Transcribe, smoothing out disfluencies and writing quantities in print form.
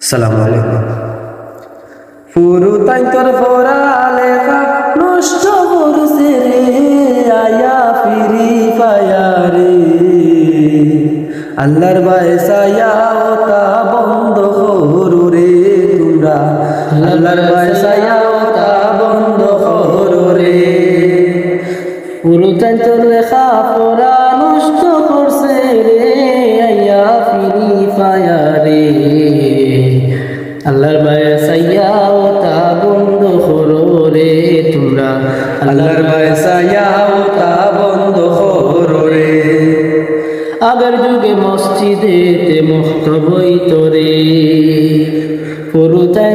সালামু আলাইকুম। ফুরু তাই তোর ফোরালে নষ্ট করছে রে, আয়া ফিরি পায়া রে। আল্লাহর বায়সায়া ওটা বন্ধ করু রে তোমরা, আল্লাহর বায়সায়া ওটা বন্ধ করু রে। ফুরু তাই তোর লেখা পড়া নষ্ট করছে রে, আয়া ফিরি পায়া রে। আল্লাহর বায়সায়া ওটা বন্ধ করো রে তোমরা, আল্লাহর বায়সায়া ওটা বন্ধ করো রে। আগের যুগে মসজিদেতে মুক্ত হইত রে, পুরুতাই